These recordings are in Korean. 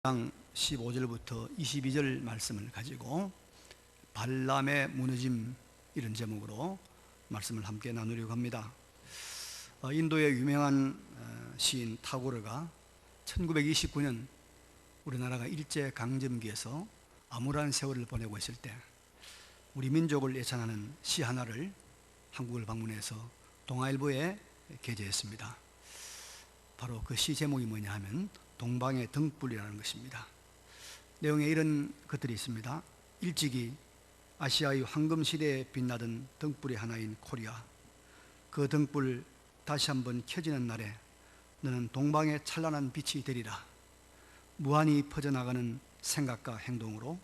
장 15절부터 22절 말씀을 가지고 발람의 무너짐, 이런 제목으로 말씀을 함께 나누려고 합니다. 인도의 유명한 시인 타고르가 1929년 우리나라가 일제강점기에서 암울한 세월을 보내고 있을 때 우리 민족을 예찬하는 시 하나를 한국을 방문해서 동아일보에 게재했습니다. 바로 그 시 제목이 뭐냐 하면 동방의 등불이라는 것입니다. 내용에 이런 것들이 있습니다. 일찍이 아시아의 황금시대에 빛나던 등불의 하나인 코리아, 그 등불 다시 한번 켜지는 날에 너는 동방의 찬란한 빛이 되리라. 무한히 퍼져나가는 생각과 행동으로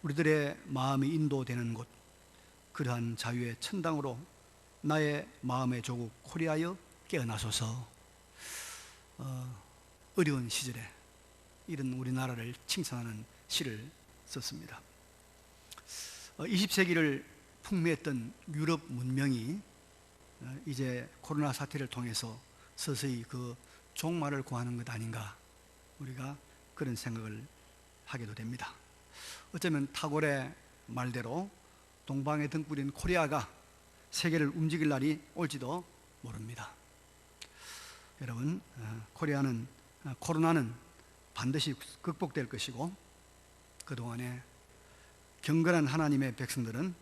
우리들의 마음이 인도되는 곳, 그러한 자유의 천당으로 나의 마음의 조국 코리아여 깨어나소서. 어려운 시절에 이런 우리나라를 칭찬하는 시를 썼습니다. 20세기를 풍미했던 유럽 문명이 이제 코로나 사태를 통해서 서서히 그 종말을 고하는 것 아닌가, 우리가 그런 생각을 하게도 됩니다. 어쩌면 타고르의 말대로 동방의 등불인 코리아가 세계를 움직일 날이 올지도 모릅니다. 여러분, 코로나는 반드시 극복될 것이고, 그동안에 경건한 하나님의 백성들은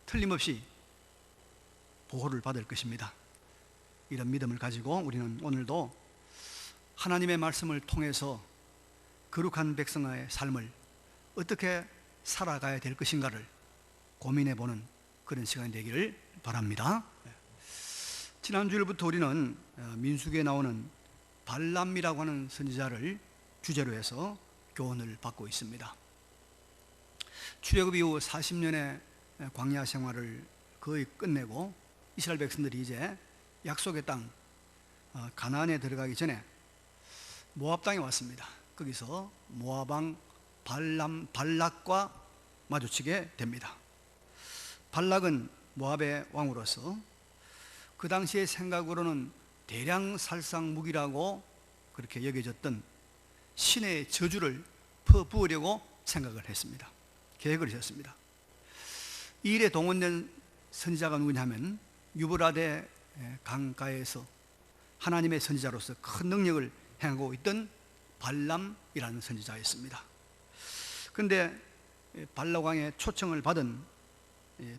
틀림없이 보호를 받을 것입니다. 이런 믿음을 가지고 우리는 오늘도 하나님의 말씀을 통해서 거룩한 백성의 삶을 어떻게 살아가야 될 것인가를 고민해보는 그런 시간이 되기를 바랍니다. 지난주일부터 우리는 민수기에 나오는 발람이라고 하는 선지자를 주제로 해서 교훈을 받고 있습니다. 출애굽 이후 40년의 광야 생활을 거의 끝내고 이스라엘 백성들이 이제 약속의 땅 가나안에 들어가기 전에 모압 땅에 왔습니다. 거기서 모압 왕 발락과 마주치게 됩니다. 발락은 모압의 왕으로서 그 당시의 생각으로는 대량살상 무기라고 그렇게 여겨졌던 신의 저주를 퍼부으려고 생각을 했습니다. 계획을 세웠습니다. 이 일에 동원된 선지자가 누구냐면 유브라데 강가에서 하나님의 선지자로서 큰 능력을 행하고 있던 발람이라는 선지자였습니다. 그런데 발락 왕의 초청을 받은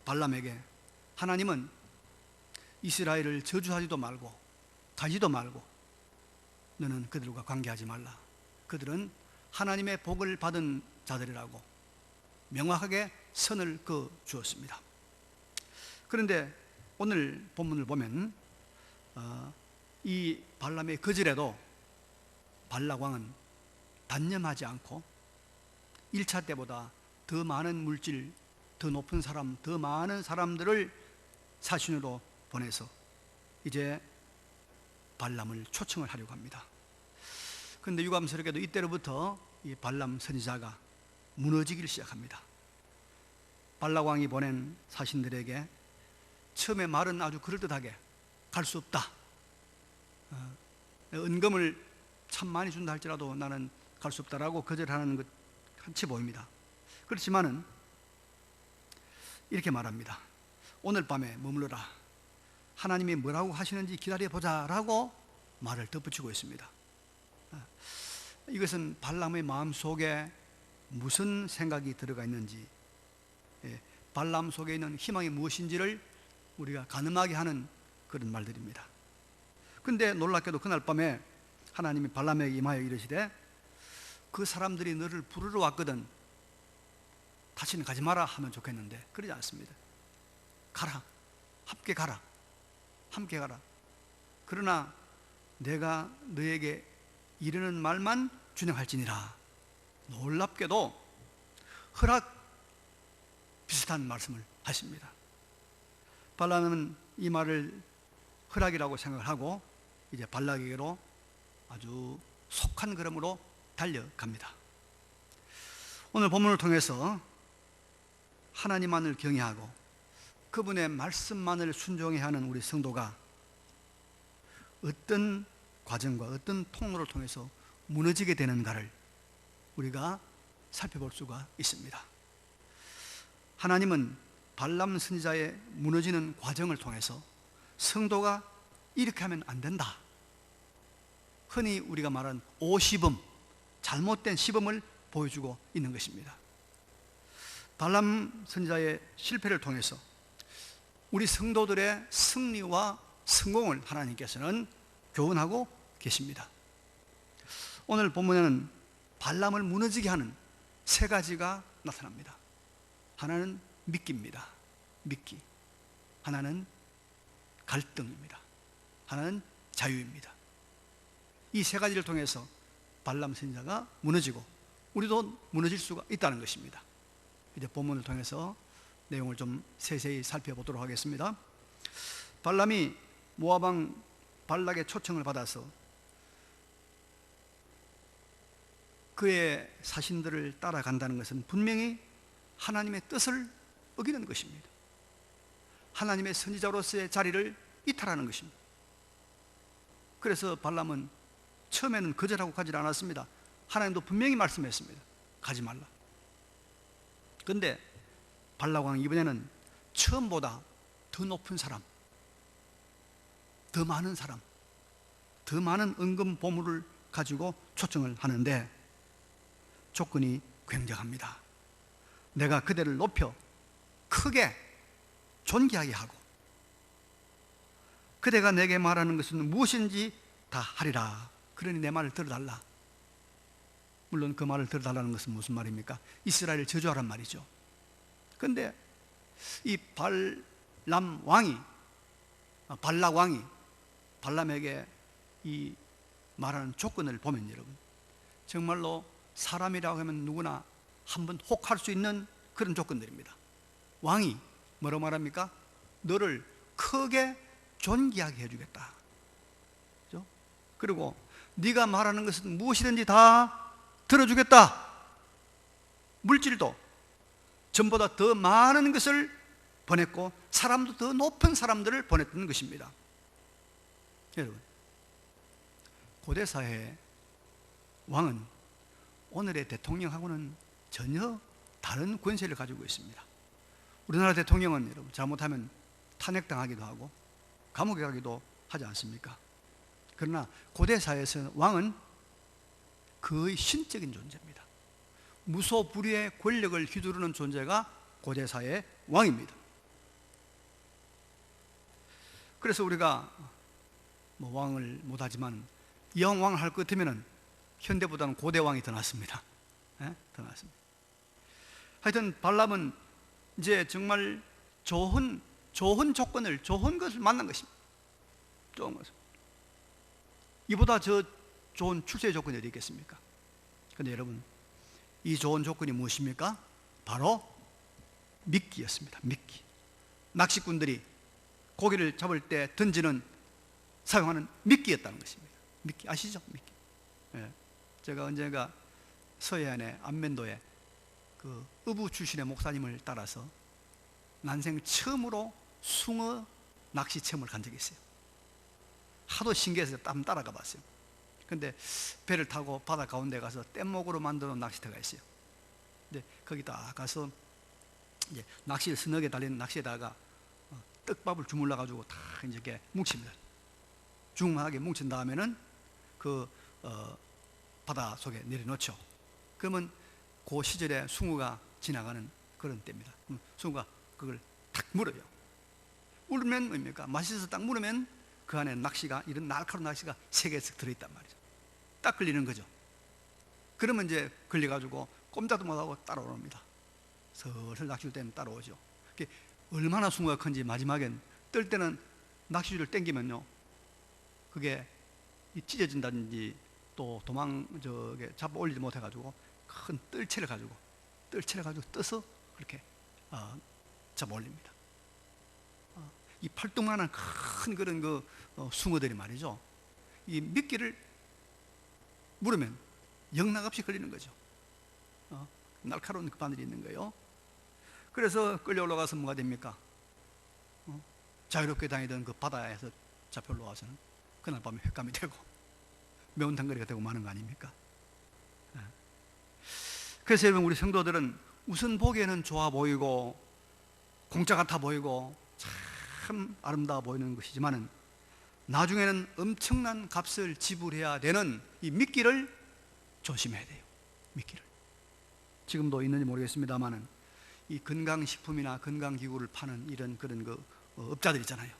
발람에게 하나님은 이스라엘을 저주하지도 말고 가지도 말고 너는 그들과 관계하지 말라. 그들은 하나님의 복을 받은 자들이라고 명확하게 선을 그어 주었습니다. 그런데 오늘 본문을 보면 이 발람의 거절에도 발락 왕은 단념하지 않고 1차 때보다 더 많은 물질, 더 높은 사람, 더 많은 사람들을 사신으로 보내서 이제 발람을 초청을 하려고 합니다. 그런데 유감스럽게도 이때로부터 이 발람 선지자가 무너지기 시작합니다. 발락 왕이 보낸 사신들에게 처음에 말은 아주 그럴듯하게 갈 수 없다, 은금을 참 많이 준다 할지라도 나는 갈 수 없다라고 거절하는 것 같이 보입니다. 그렇지만은 이렇게 말합니다. 오늘 밤에 머물러라. 하나님이 뭐라고 하시는지 기다려보자 라고 말을 덧붙이고 있습니다. 이것은 발람의 마음속에 무슨 생각이 들어가 있는지, 발람 속에 있는 희망이 무엇인지를 우리가 가늠하게 하는 그런 말들입니다. 그런데 놀랍게도 그날 밤에 하나님이 발람에게 임하여 이르시되 그 사람들이 너를 부르러 왔거든 다시는 가지 마라 하면 좋겠는데 그러지 않습니다. 가라, 함께 가라, 함께 가라. 그러나 내가 너에게 이르는 말만 준행할지니라. 놀랍게도 허락 비슷한 말씀을 하십니다. 발람은 이 말을 허락이라고 생각을 하고 이제 발락에게로 아주 속한 걸음으로 달려갑니다. 오늘 본문을 통해서 하나님만을 경외하고 그분의 말씀만을 순종해야 하는 우리 성도가 어떤 과정과 어떤 통로를 통해서 무너지게 되는가를 우리가 살펴볼 수가 있습니다. 하나님은 발람 선지자의 무너지는 과정을 통해서 성도가 이렇게 하면 안 된다, 흔히 우리가 말하는 오시범, 잘못된 시범을 보여주고 있는 것입니다. 발람 선지자의 실패를 통해서 우리 성도들의 승리와 성공을 하나님께서는 교훈하고 계십니다. 오늘 본문에는 발람을 무너지게 하는 세 가지가 나타납니다. 하나는 미끼입니다. 미끼. 하나는 갈등입니다. 하나는 자유입니다. 이 세 가지를 통해서 발람 선지자가 무너지고 우리도 무너질 수가 있다는 것입니다. 이제 본문을 통해서 내용을 좀 세세히 살펴보도록 하겠습니다. 발람이 모압 왕 발락의 초청을 받아서 그의 사신들을 따라간다는 것은 분명히 하나님의 뜻을 어기는 것입니다. 하나님의 선지자로서의 자리를 이탈하는 것입니다. 그래서 발람은 처음에는 거절하고 가지 않았습니다. 하나님도 분명히 말씀했습니다. 가지 말라. 그런데 발락 왕이 이번에는 처음보다 더 높은 사람, 더 많은 사람, 더 많은 은금 보물을 가지고 초청을 하는데 조건이 굉장합니다. 내가 그대를 높여 크게 존귀하게 하고 그대가 내게 말하는 것은 무엇인지 다 하리라. 그러니 내 말을 들어달라. 물론 그 말을 들어달라는 것은 무슨 말입니까? 이스라엘을 저주하란 말이죠. 그런데 이 발람 왕이, 발락 왕이 발람에게 이 말하는 조건을 보면 여러분, 정말로 사람이라고 하면 누구나 한번 혹할 수 있는 그런 조건들입니다. 왕이 뭐라고 말합니까? 너를 크게 존귀하게 해주겠다. 그렇죠? 그리고 네가 말하는 것은 무엇이든지 다 들어주겠다. 물질도 전보다 더 많은 것을 보냈고 사람도 더 높은 사람들을 보냈던 것입니다. 여러분, 고대 사회의 왕은 오늘의 대통령하고는 전혀 다른 권세를 가지고 있습니다. 우리나라 대통령은 여러분 잘못하면 탄핵당하기도 하고 감옥에 가기도 하지 않습니까? 그러나 고대 사회에서는 왕은 거의 신적인 존재입니다. 무소불위의 권력을 휘두르는 존재가 고대 사회의 왕입니다. 그래서 우리가 뭐 왕을 못하지만 이왕 왕을 할 것 같으면 현대보다는 고대 왕이 더 낫습니다. 네? 더 낫습니다. 하여튼 발람은 이제 정말 좋은 조건을, 좋은 것을 만난 것입니다. 좋은 것을. 이보다 저 좋은 출세의 조건이 어디 있겠습니까? 그런데 여러분, 이 좋은 조건이 무엇입니까? 바로 미끼였습니다. 미끼. 낚시꾼들이 고기를 잡을 때 던지는, 사용하는 미끼였다는 것입니다. 미끼 아시죠? 미끼. 예. 제가 언젠가 서해안의 안면도에 그 어부 출신의 목사님을 따라서 난생 처음으로 숭어 낚시 체험을 간 적이 있어요. 하도 신기해서 한번 따라가 봤어요. 근데 배를 타고 바다 가운데 가서 뗏목으로 만들어 놓은 낚시터가 있어요. 근데 거기 딱 가서 이제 낚시를 서너개 달린 낚시에다가 떡밥을 주물러 가지고 다 이렇게 뭉칩니다. 중하게 뭉친 다음에는 그 바다 속에 내려놓죠. 그러면 그 시절에 숭어가 지나가는 그런 때입니다. 숭어가 그걸 탁 물어요. 물으면 뭡니까? 맛있어서 딱 물으면 그 안에 낚시가, 이런 날카로운 낚시가 3개씩 들어있단 말이죠. 딱 걸리는 거죠. 그러면 이제 걸려가지고 꼼짝도 못하고 따라옵니다. 슬슬 낚시줄 때는 따라오죠. 얼마나 숭어가 큰지 마지막엔 뜰 때는 낚시줄을 당기면요, 그게 찢어진다든지 또 잡아 올리지 못해가지고 큰 뜰채를 가지고 떠서 그렇게 잡아 올립니다. 이 팔뚝만한 큰 그런 숭어들이 말이죠, 이 미끼를 물으면 영락없이 걸리는 거죠. 날카로운 그 바늘이 있는 거예요. 그래서 끌려 올라가서 뭐가 됩니까? 자유롭게 다니던 그 바다에서 잡혀 올라와서는 그날 밤에 횟감이 되고 매운탕거리가 되고 마는 거 아닙니까? 그래서 여러분, 우리 성도들은 우선 보기에는 좋아 보이고 공짜 같아 보이고 참 아름다워 보이는 것이지만은 나중에는 엄청난 값을 지불해야 되는 이 미끼를 조심해야 돼요. 미끼를. 지금도 있는지 모르겠습니다만은 이 건강식품이나 건강기구를 파는 이런 그런 업자들 있잖아요.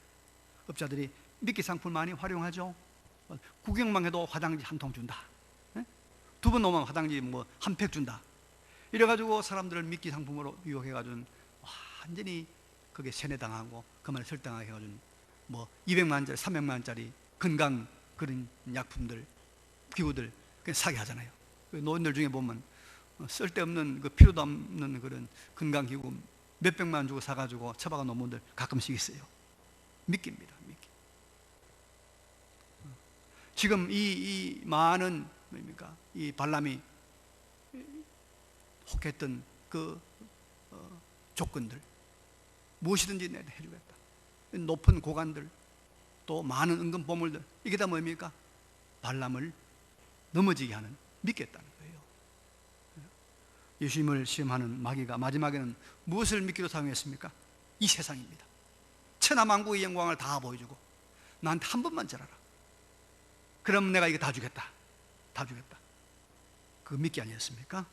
업자들이 미끼 상품을 많이 활용하죠. 구경만 해도 화장지 한 통 준다. 두 번 넘으면 화장지 뭐 한 팩 준다. 이래가지고 사람들을 미끼 상품으로 유혹해가지고 완전히 그게 세뇌당하고 그만에 설탕하게 해가지고 뭐 200만원짜리 300만원짜리 건강 그런 약품들 기구들 그냥 사게 하잖아요. 노인들 중에 보면 쓸데없는 필요도 없는 그런 건강기구 몇백만 원 주고 사가지고 처박아 놓은 분들 가끔씩 있어요. 미끼입니다. 미끼. 지금 이 많은 뭡니까? 이 발람이 혹했던 조건들 무엇이든지 내가 해주겠다. 높은 고관들 또 많은 은근 보물들 이게 다 뭡니까? 발람을 넘어지게 하는 믿겠다는 거예요. 예수님을 시험하는 마귀가 마지막에는 무엇을 미끼로 사용했습니까? 이 세상입니다. 천하만국의 영광을 다 보여주고 나한테 한 번만 절하라. 그럼 내가 이거 다 주겠다. 다 주겠다. 그 미끼 아니었습니까?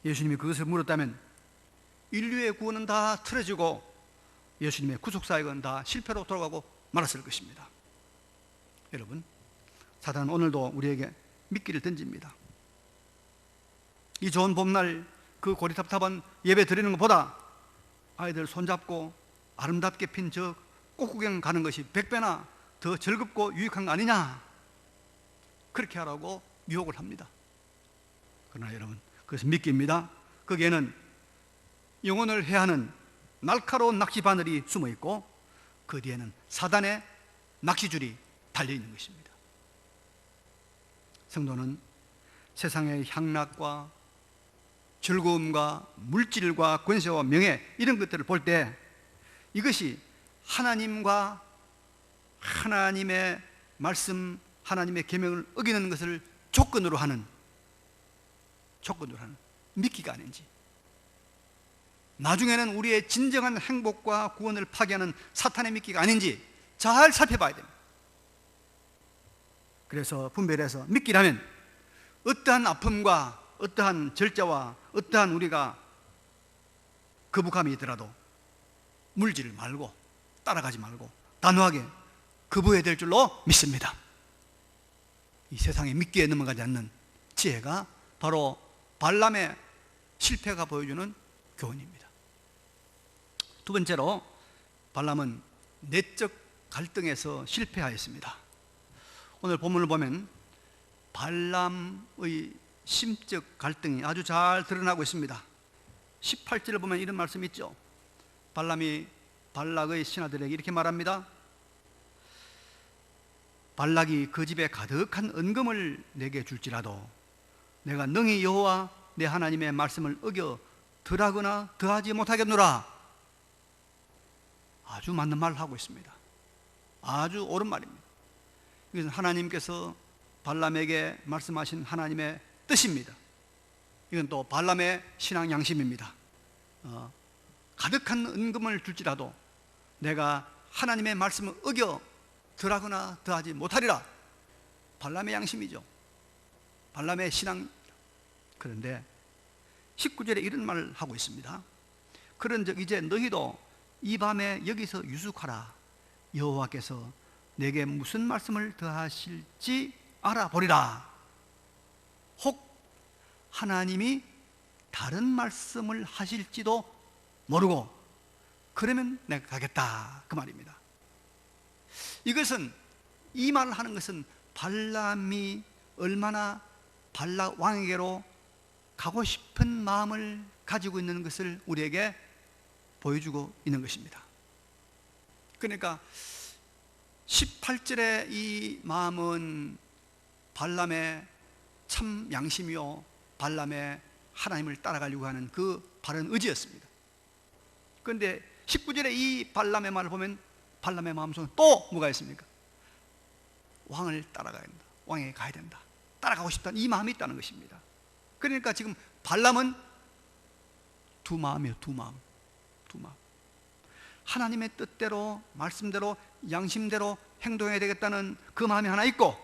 예수님이 그것을 물었다면 인류의 구원은 다 틀어지고 예수님의 구속사역은 다 실패로 돌아가고 말았을 것입니다. 여러분, 사단은 오늘도 우리에게 미끼를 던집니다. 이 좋은 봄날 그 고리탑탑한 예배 드리는 것보다 아이들 손잡고 아름답게 핀 저 꽃구경 가는 것이 100배나 더 즐겁고 유익한 거 아니냐, 그렇게 하라고 유혹을 합니다. 그러나 여러분, 그것은 미끼입니다. 거기에는 영혼을 해하는 날카로운 낚시 바늘이 숨어 있고 그 뒤에는 사단의 낚시줄이 달려 있는 것입니다. 성도는 세상의 향락과 즐거움과 물질과 권세와 명예 이런 것들을 볼 때 이것이 하나님과 하나님의 말씀, 하나님의 계명을 어기는 것을 조건으로 하는 미끼가 아닌지, 나중에는 우리의 진정한 행복과 구원을 파괴하는 사탄의 미끼가 아닌지 잘 살펴봐야 됩니다. 그래서 분별해서 미끼라면 어떠한 아픔과 어떠한 절제와 어떠한 우리가 거북함이 있더라도 물질 말고 따라가지 말고 단호하게 거부해야 될 줄로 믿습니다. 이 세상의 미끼에 넘어가지 않는 지혜가 바로 발람의 실패가 보여주는 교훈입니다. 두 번째로, 발람은 내적 갈등에서 실패하였습니다. 오늘 본문을 보면 발람의 심적 갈등이 아주 잘 드러나고 있습니다. 18절을 보면 이런 말씀이 있죠. 발람이 발락의 신하들에게 이렇게 말합니다. 발락이 그 집에 가득한 은금을 내게 줄지라도 내가 능히 여호와 내 하나님의 말씀을 어겨 덜하거나 더하지 못하겠노라. 아주 맞는 말을 하고 있습니다. 아주 옳은 말입니다. 이것은 하나님께서 발람에게 말씀하신 하나님의 뜻입니다. 이건 또 발람의 신앙 양심입니다. 가득한 은금을 줄지라도 내가 하나님의 말씀을 어겨 덜하거나 더하지 못하리라. 발람의 양심이죠. 발람의 신앙. 그런데 19절에 이런 말을 하고 있습니다. 그런즉 이제 너희도 이 밤에 여기서 유숙하라. 여호와께서 내게 무슨 말씀을 더하실지 알아보리라. 혹 하나님이 다른 말씀을 하실지도 모르고 그러면 내가 가겠다, 그 말입니다. 이것은, 이 말을 하는 것은 발람이 얼마나 발락 왕에게로 가고 싶은 마음을 가지고 있는 것을 우리에게 보여주고 있는 것입니다. 그러니까 18절의 이 마음은 발람의 참 양심이요, 발람의 하나님을 따라가려고 하는 그 바른 의지였습니다. 그런데 19절의 이 발람의 말을 보면 발람의 마음속에 또 뭐가 있습니까? 왕을 따라가야 된다, 왕에게 가야 된다, 따라가고 싶다는 이 마음이 있다는 것입니다. 그러니까 지금 발람은 두 마음이에요. 두 마음. 하나님의 뜻대로, 말씀대로, 양심대로 행동해야 되겠다는 그 마음이 하나 있고,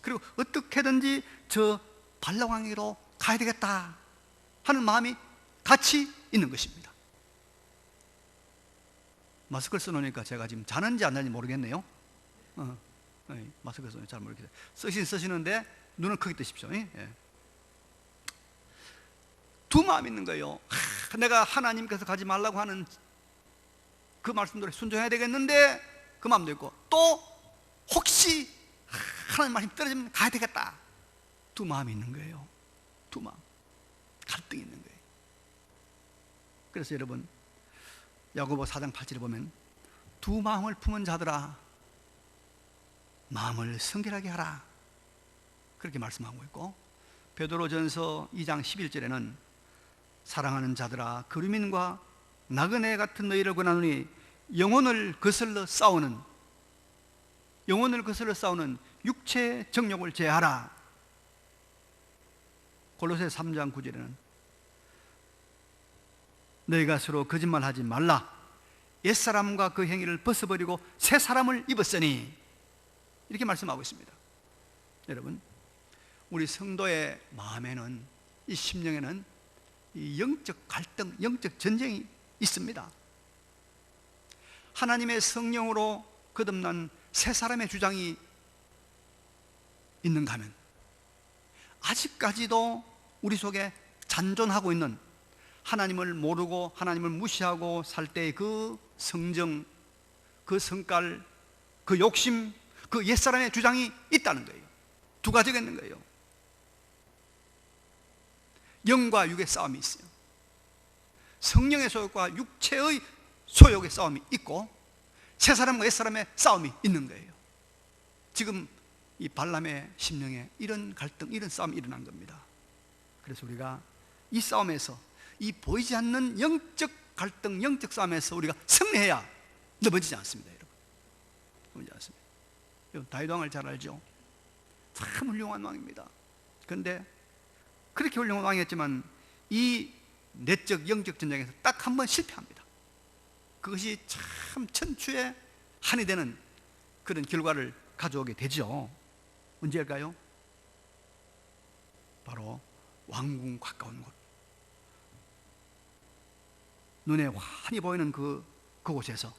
그리고 어떻게든지 저 발람왕에게로 가야 되겠다 하는 마음이 같이 있는 것입니다. 마스크를 써놓으니까 제가 지금 자는지 안 자는지 모르겠네요. 마스크를 써놓으니까 잘 모르겠어요. 쓰시는데 눈을 크게 뜨십시오. 예. 두 마음이 있는 거예요. 내가 하나님께서 가지 말라고 하는 그 말씀대로 순종해야 되겠는데 그 마음도 있고, 또 혹시 하나님 말씀 떨어지면 가야 되겠다. 두 마음이 있는 거예요. 두 마음. 갈등이 있는 거예요. 그래서 여러분, 야고보 4장 8절에 보면 두 마음을 품은 자들아 마음을 성결하게 하라, 그렇게 말씀하고 있고, 베드로전서 2장 11절에는 사랑하는 자들아 그루민과 나그네 같은 너희를 권하노니 영혼을 거슬러 싸우는 육체의 정욕을 제하라. 골로새 3장 9절에는 너희가 서로 거짓말하지 말라. 옛사람과 그 행위를 벗어버리고 새 사람을 입었으니, 이렇게 말씀하고 있습니다. 여러분, 우리 성도의 마음에는, 이 심령에는 이 영적 갈등, 영적 전쟁이 있습니다. 하나님의 성령으로 거듭난 새 사람의 주장이 있는가 하면 아직까지도 우리 속에 잔존하고 있는, 하나님을 모르고 하나님을 무시하고 살 때의 그 성정, 그 성깔, 그 욕심, 그 옛사람의 주장이 있다는 거예요. 두 가지가 있는 거예요. 영과 육의 싸움이 있어요. 성령의 소욕과 육체의 소욕의 싸움이 있고, 새 사람과 옛 사람의 싸움이 있는 거예요. 지금 이 발람의 심령에 이런 갈등, 이런 싸움이 일어난 겁니다. 그래서 우리가 이 싸움에서, 이 보이지 않는 영적 갈등, 영적 싸움에서 우리가 승리해야 넘어지지 않습니다. 여러분, 넘어지지 않습니다. 여러분, 다윗 왕을 잘 알죠? 참 훌륭한 왕입니다. 그런데 그렇게 훌륭한 왕이었지만 이 내적 영적 전쟁에서 딱 한 번 실패합니다. 그것이 참 천추의 한이 되는 그런 결과를 가져오게 되죠. 언제일까요? 바로 왕궁 가까운 곳, 눈에 환히 보이는 그곳에서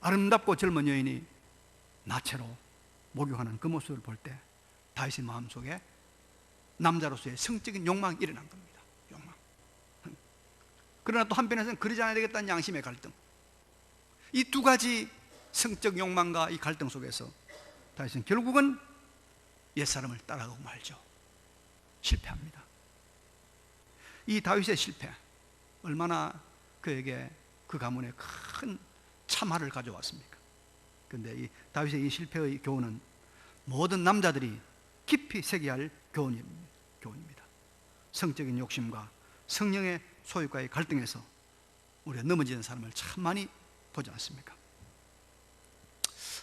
아름답고 젊은 여인이 나체로 목욕하는 그 모습을 볼 때 다윗의 마음속에 남자로서의 성적인 욕망이 일어난 겁니다. 욕망. 그러나 또 한편에서는 그러지 않아야 되겠다는 양심의 갈등, 이 두 가지 성적 욕망과 이 갈등 속에서 다윗은 결국은 옛사람을 따라가고 말죠. 실패합니다. 이 다윗의 실패, 얼마나 그에게, 그 가문에 큰 참화를 가져왔습니까? 그런데 이 다윗의 이 실패의 교훈은 모든 남자들이 깊이 새겨야 할 교훈입니다. 성적인 욕심과 성령의 소유과의 갈등에서 우리가 넘어지는 사람을 참 많이 보지 않습니까?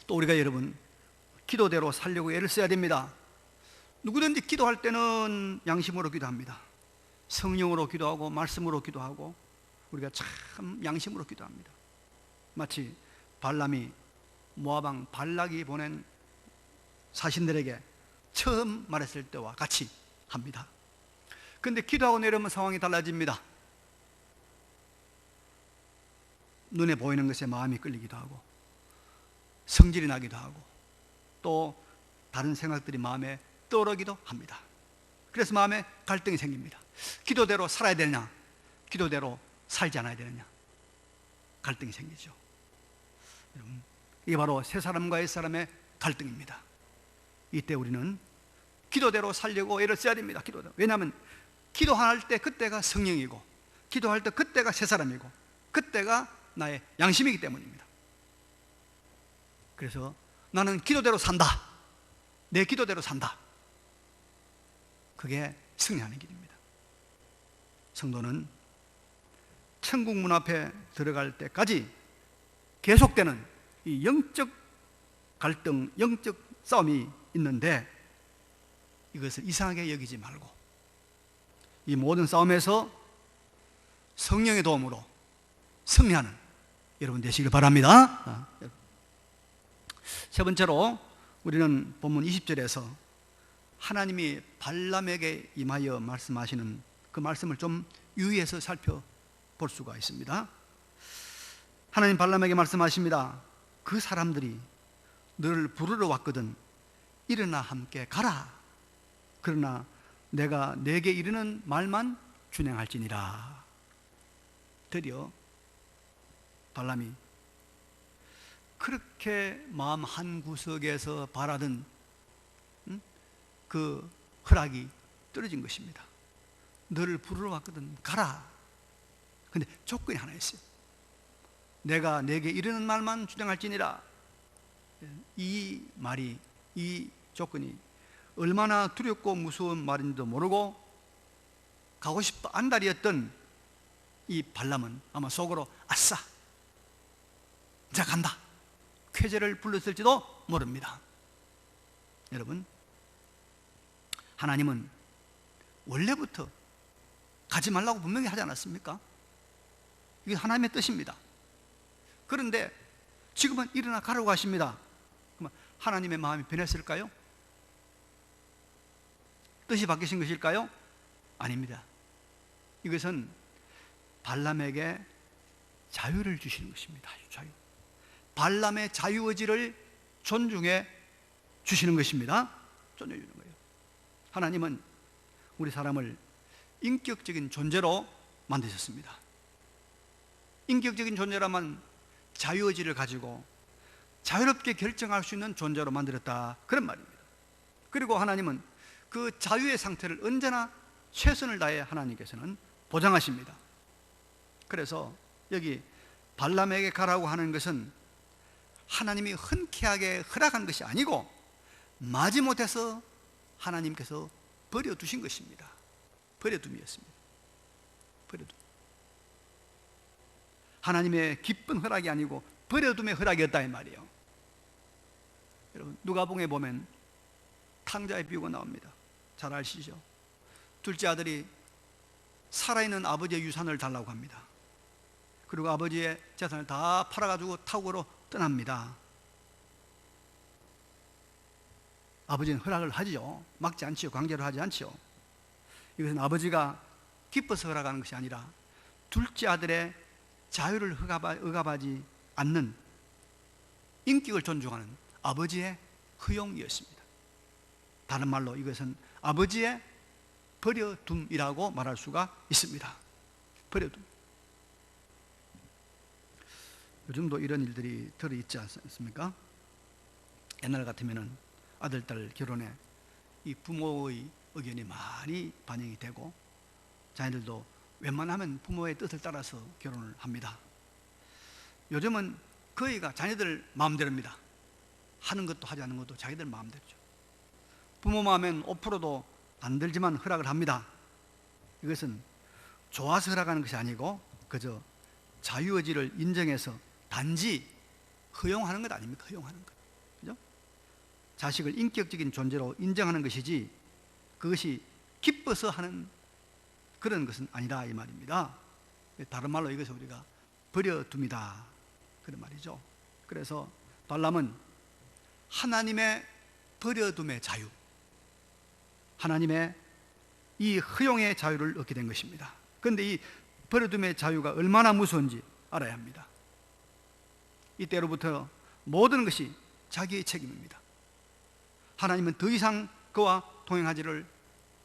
또 우리가 여러분, 기도대로 살려고 애를 써야 됩니다. 누구든지 기도할 때는 양심으로 기도합니다. 성령으로 기도하고 말씀으로 기도하고 우리가 참 양심으로 기도합니다. 마치 발람이 모압왕 발락이 보낸 사신들에게 처음 말했을 때와 같이 합니다. 그런데 기도하고 내려오면 상황이 달라집니다. 눈에 보이는 것에 마음이 끌리기도 하고 성질이 나기도 하고 또 다른 생각들이 마음에 떠오르기도 합니다. 그래서 마음에 갈등이 생깁니다. 기도대로 살아야 되느냐, 기도대로 살지 않아야 되느냐, 갈등이 생기죠. 여러분, 이게 바로 새 사람과 옛 사람의 갈등입니다. 이때 우리는 기도대로 살려고 애를 써야 됩니다. 기도대로. 왜냐하면 기도할 때 그때가 성령이고, 기도할 때 그때가 새 사람이고, 그때가 나의 양심이기 때문입니다. 그래서 나는 기도대로 산다, 내 기도대로 산다, 그게 승리하는 길입니다. 성도는 천국 문 앞에 들어갈 때까지 계속되는 이 영적 갈등, 영적 싸움이 있는데 이것을 이상하게 여기지 말고 이 모든 싸움에서 성령의 도움으로 승리하는 여러분 되시길 바랍니다. 세 번째로 우리는 본문 20절에서 하나님이 발람에게 임하여 말씀하시는 그 말씀을 좀 유의해서 살펴볼 수가 있습니다. 하나님 발람에게 말씀하십니다. 그 사람들이 너를 부르러 왔거든 일어나 함께 가라. 그러나 내가 내게 이르는 말만 준행할지니라. 드디어 발람이 그렇게 마음 한구석에서 바라던 그 허락이 떨어진 것입니다. 너를 부르러 왔거든 가라. 근데 조건이 하나 있어요. 내가 내게 이르는 말만 준행할지니라. 이 말이, 이 조건이 얼마나 두렵고 무서운 말인지도 모르고 가고 싶어 안달이었던 이 발람은 아마 속으로 아싸 자 간다 쾌재를 불렀을지도 모릅니다. 여러분, 하나님은 원래부터 가지 말라고 분명히 하지 않았습니까? 이게 하나님의 뜻입니다. 그런데 지금은 일어나 가라고 하십니다. 그러면 하나님의 마음이 변했을까요? 뜻이 바뀌신 것일까요? 아닙니다. 이것은 발람에게 자유를 주시는 것입니다. 자유. 발람의 자유의지를 존중해 주시는 것입니다. 존중해 주는 거예요. 하나님은 우리 사람을 인격적인 존재로 만드셨습니다. 인격적인 존재라면 자유의지를 가지고 자유롭게 결정할 수 있는 존재로 만들었다, 그런 말입니다. 그리고 하나님은 그 자유의 상태를 언제나 최선을 다해 하나님께서는 보장하십니다. 그래서 여기 발람에게 가라고 하는 것은 하나님이 흔쾌하게 허락한 것이 아니고 마지못해서 하나님께서 버려두신 것입니다. 버려둠이었습니다. 버려둠. 하나님의 기쁜 허락이 아니고 버려둠의 허락이었다 이 말이에요. 여러분, 누가복음에 보면 탕자의 비유가 나옵니다. 잘 아시죠? 둘째 아들이 살아있는 아버지의 유산을 달라고 합니다. 그리고 아버지의 재산을 다 팔아가지고 타국으로 떠납니다. 아버지는 허락을 하지요. 막지 않지요. 강제로 하지 않지요. 이것은 아버지가 기뻐서 허락하는 것이 아니라 둘째 아들의 자유를 억압하지 않는 인격을 존중하는 아버지의 허용이었습니다. 다른 말로 이것은 아버지의 버려둠이라고 말할 수가 있습니다. 버려둠. 요즘도 이런 일들이 들어있지 않습니까? 옛날 같으면은 아들, 딸 결혼에 이 부모의 의견이 많이 반영이 되고 자녀들도 웬만하면 부모의 뜻을 따라서 결혼을 합니다. 요즘은 거의가 자녀들 마음대로입니다. 하는 것도 하지 않는 것도 자기들 마음대로죠. 부모 마음엔 5%도 안 들지만 허락을 합니다. 이것은 좋아서 허락하는 것이 아니고 그저 자유의지를 인정해서 단지 허용하는 것 아닙니까? 허용하는 것. 그죠? 자식을 인격적인 존재로 인정하는 것이지 그것이 기뻐서 하는 그런 것은 아니라 이 말입니다. 다른 말로 이것을 우리가 버려둡니다, 그런 말이죠. 그래서 발람은 하나님의 버려둠의 자유, 하나님의 이 허용의 자유를 얻게 된 것입니다. 그런데 이 버려둠의 자유가 얼마나 무서운지 알아야 합니다. 이때로부터 모든 것이 자기의 책임입니다. 하나님은 더 이상 그와 동행하지를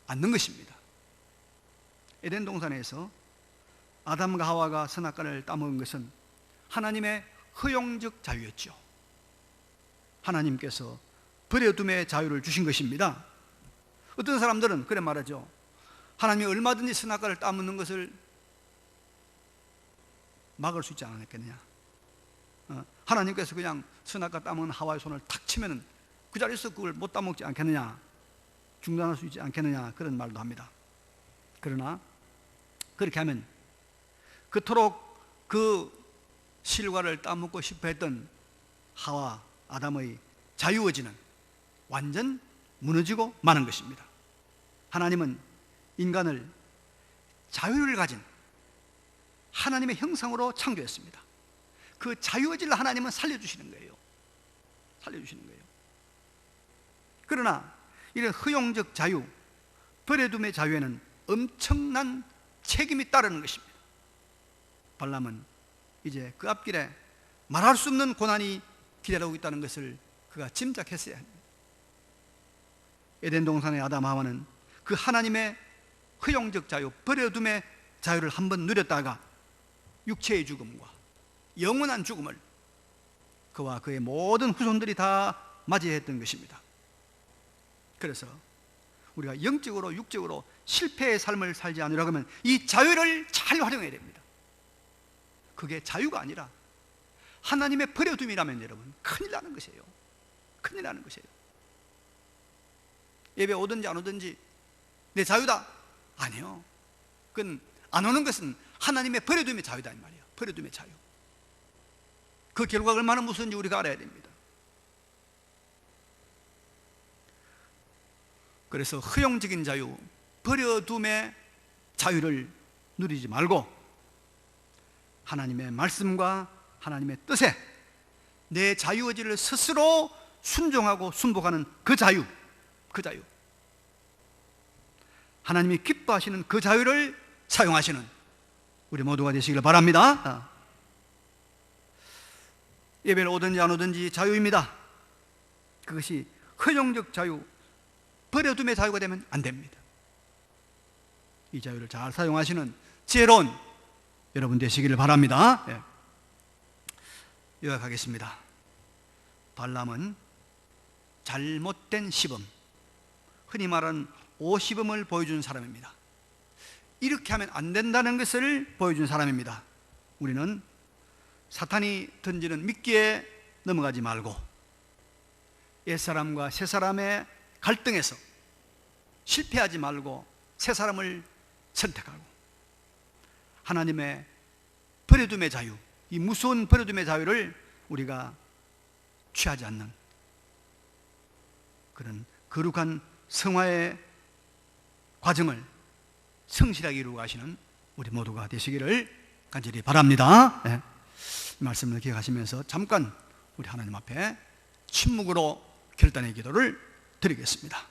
않는 것입니다. 에덴 동산에서 아담과 하와가 선악과를 따먹은 것은 하나님의 허용적 자유였죠. 하나님께서 버려둠의 자유를 주신 것입니다. 어떤 사람들은 그래 말하죠. 하나님이 얼마든지 선악과를 따먹는 것을 막을 수 있지 않았겠느냐. 하나님께서 그냥 선악과 따먹는 하와의 손을 탁 치면은 그 자리에서 그걸 못 따먹지 않겠느냐, 중단할 수 있지 않겠느냐, 그런 말도 합니다. 그러나 그렇게 하면 그토록 그 실과를 따먹고 싶어 했던 하와 아담의 자유의지는 완전 무너지고 마는 것입니다. 하나님은 인간을 자유를 가진 하나님의 형상으로 창조했습니다. 그 자유의지를 하나님은 살려주시는 거예요. 살려주시는 거예요. 그러나 이런 허용적 자유, 버려둠의 자유에는 엄청난 책임이 따르는 것입니다. 발람은 이제 그 앞길에 말할 수 없는 고난이 기다리고 있다는 것을 그가 짐작했어야 합니다. 에덴 동산의 아담 하와는 그 하나님의 허용적 자유, 버려둠의 자유를 한번 누렸다가 육체의 죽음과 영원한 죽음을 그와 그의 모든 후손들이 다 맞이했던 것입니다. 그래서 우리가 영적으로 육적으로 실패의 삶을 살지 않으려고 하면 이 자유를 잘 활용해야 됩니다. 그게 자유가 아니라 하나님의 버려둠이라면 여러분 큰일 나는 것이에요. 큰일 나는 것이에요. 예배 오든지 안 오든지 내 자유다? 아니요. 그건 안 오는 것은 하나님의 버려둠의 자유다 이 말이에요. 버려둠의 자유. 그 결과가 얼마나 무서운지 우리가 알아야 됩니다. 그래서 허용적인 자유, 버려둠의 자유를 누리지 말고 하나님의 말씀과 하나님의 뜻에 내 자유의지를 스스로 순종하고 순복하는 그 자유, 그 자유, 하나님이 기뻐하시는 그 자유를 사용하시는 우리 모두가 되시길 바랍니다. 예배를 오든지 안 오든지 자유입니다. 그것이 허용적 자유, 버려둠의 자유가 되면 안 됩니다. 이 자유를 잘 사용하시는 지혜로운 여러분 되시기를 바랍니다. 요약하겠습니다. 발람은 잘못된 시범, 흔히 말하는 오시범을 보여준 사람입니다. 이렇게 하면 안 된다는 것을 보여준 사람입니다. 우리는 사탄이 던지는 미끼에 넘어가지 말고 옛사람과 새사람의 갈등에서 실패하지 말고 새사람을 선택하고 하나님의 버려둠의 자유, 이 무서운 버려둠의 자유를 우리가 취하지 않는 그런 거룩한 성화의 과정을 성실하게 이루고 가시는 우리 모두가 되시기를 간절히 바랍니다. 이 말씀을 기억하시면서 잠깐 우리 하나님 앞에 침묵으로 결단의 기도를 드리겠습니다.